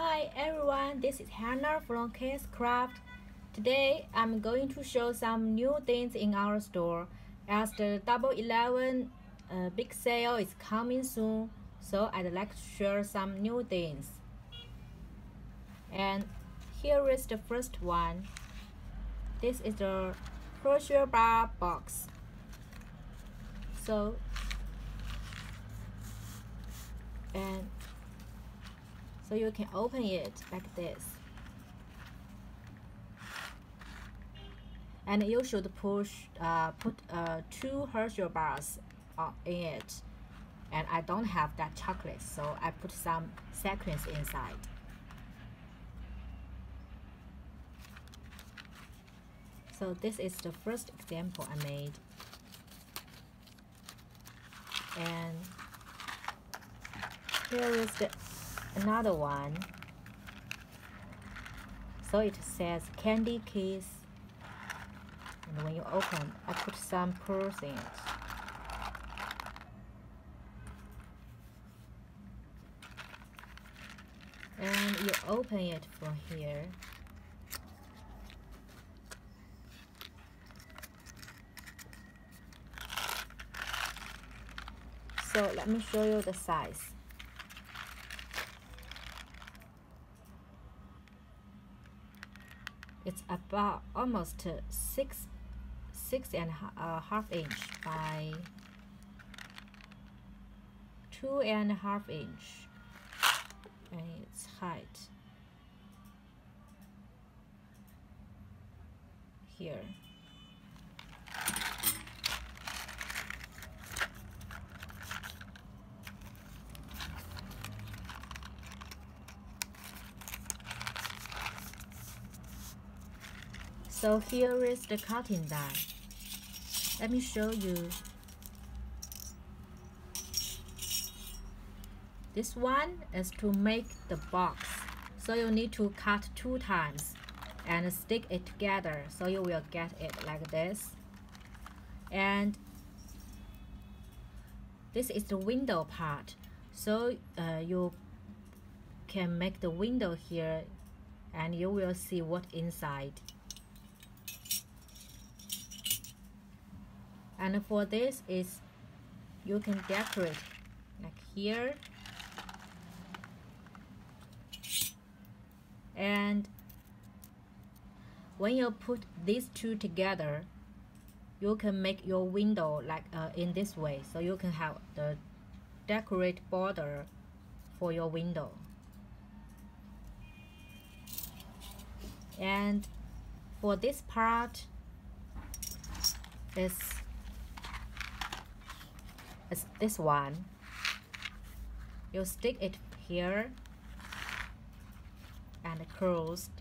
Hi everyone, this is Hannah from Kscraft. Today I'm going to show some new things in our store as the Double 11 big sale is coming soon, so I'd like to share some new things. And here is the first one. This is the Hershey bar box. So you can open it like this, and you should put 2 Hershey bars in it. And I don't have that chocolate, so I put some sequins inside. So this is the first example I made, and here is another one. So it says candy kiss, and when you open, I put some pearls in it. And you open it from here. So let me show you the size. It's about almost 6.5 inch by 2.5 inch, and its height here. So here is the cutting die. Let me show you. This one is to make the box. So you need to cut 2 times and stick it together. So you will get it like this. And this is the window part. So you can make the window here, and you will see what inside. And for this is you can decorate like here, and when you put these two together, you can make your window like in this way. So you can have the decorate border for your window. And for this part is this one. You stick it here and closed,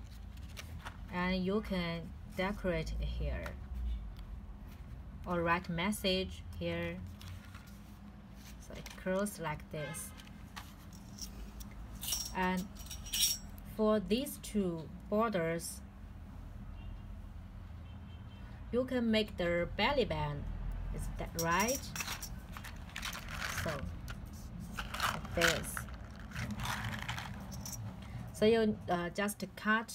and you can decorate it here or write message here. So it closed like this. And for these 2 borders, you can make the belly band. Is that right? So like this. So you just cut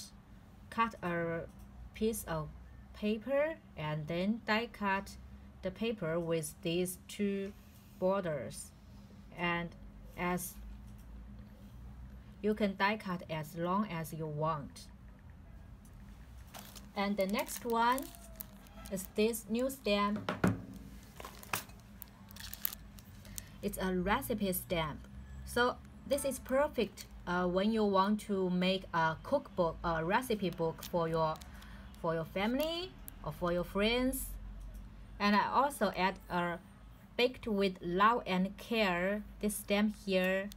a piece of paper and then die cut the paper with these 2 borders, and as you can die cut as long as you want. And the next one is this new stamp. It's a recipe stamp. So this is perfect when you want to make a cookbook, a recipe book for your family or for your friends. And I also add a baked with love and care, this stamp here.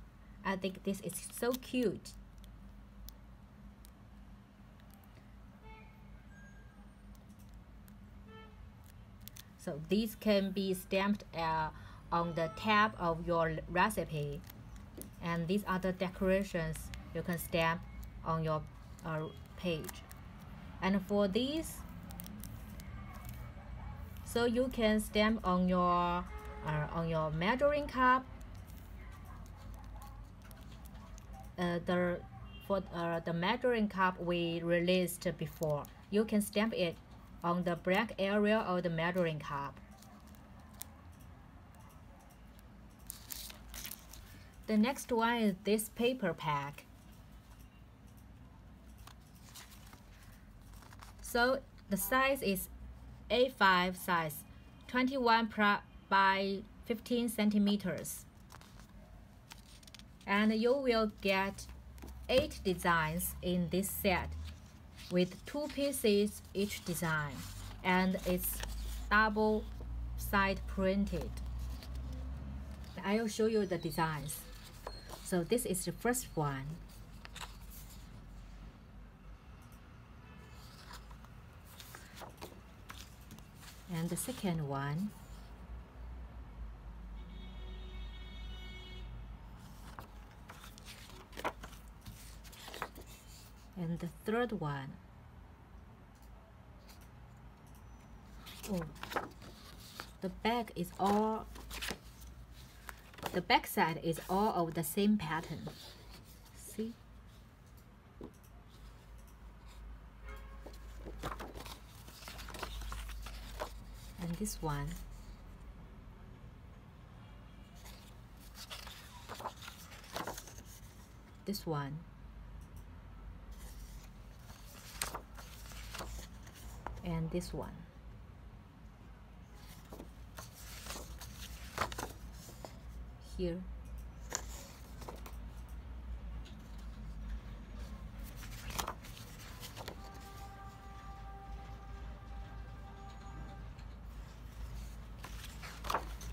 I think this is so cute. So these can be stamped on the tab of your recipe, and these other decorations you can stamp on your page. And for these, so you can stamp on your measuring cup, the for the measuring cup we released before. You can stamp it on the blank area of the measuring cup. The next one is this paper pack. So the size is A5 size, 21 by 15 centimeters. And you will get 8 designs in this set with 2 pieces each design, and it's double side printed. I will show you the designs. So this is the first one. And the second one. And the third one. Oh, the back side is all of the same pattern. See? And this one. This one. And this one. Here.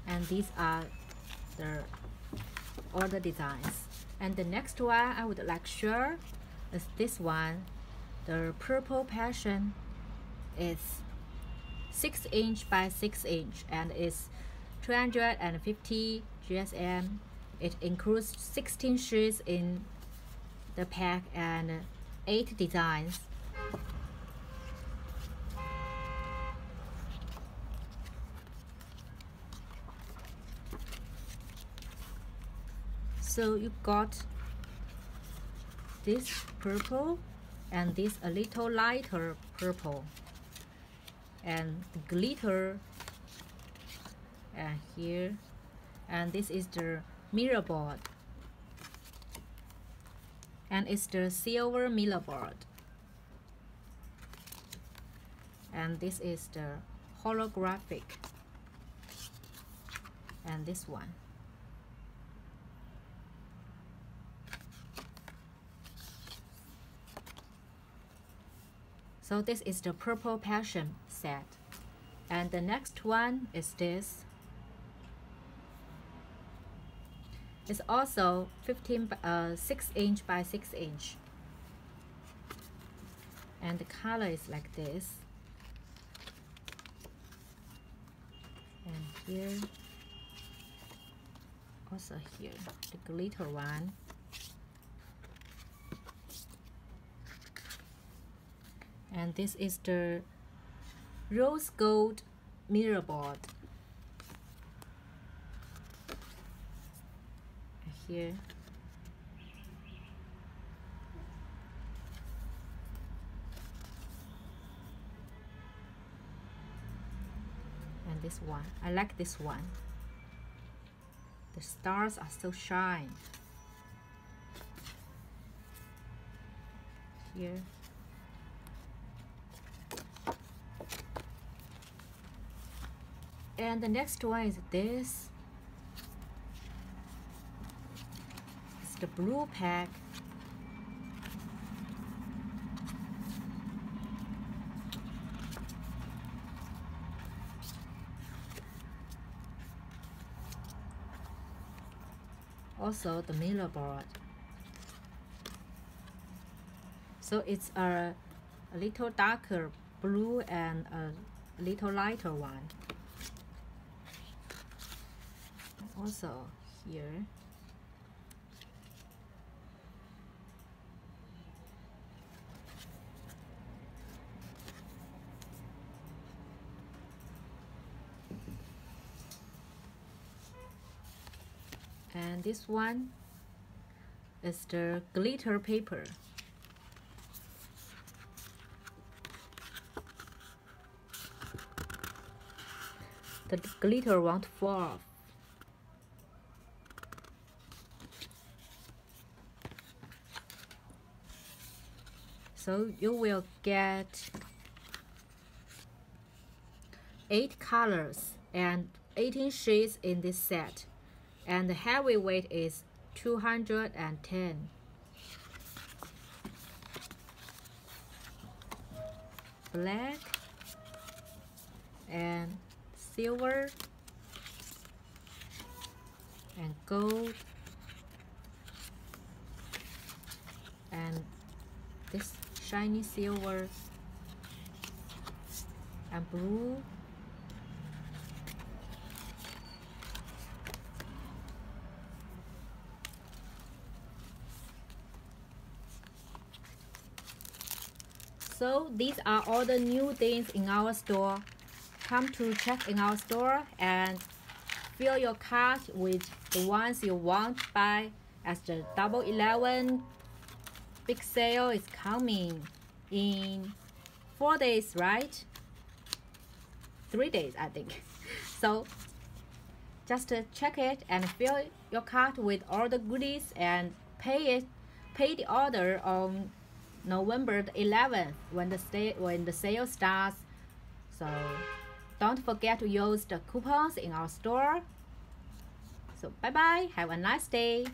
And these are all the designs. And the next one I would like to share is this one. The purple passion is 6 inch by 6 inch and is 250 GSM. It includes 16 sheets in the pack and 8 designs. So you got this purple and this a little lighter purple and the glitter and here, and this is the mirror board and it's the silver mirror board, and this is the holographic, and this one. So this is the purple passion set. And the next one is this. It's also 6 inch by 6 inch. And the color is like this. And here, also here, the glitter one. And this is the rose gold mirror board. Here. And this one. I like this one. The stars are so shine. Here. And the next one is this. It's the blue pack. Also the mirror board. So it's a little darker blue and a little lighter one. Also here. And this one is the glitter paper. The glitter won't fall off. So you will get 8 colors and 18 shades in this set, and the heavy weight is 210. Black and silver and gold and this shiny silver and blue So these are all the new things in our store. Come to check in our store and fill your cart with the ones you want to buy, as the Double 11 big sale is coming in 4 days, right? 3 days, I think. So just check it and fill your cart with all the goodies and pay the order on November the 11th when the sale starts. So don't forget to use the coupons in our store. So bye bye, have a nice day.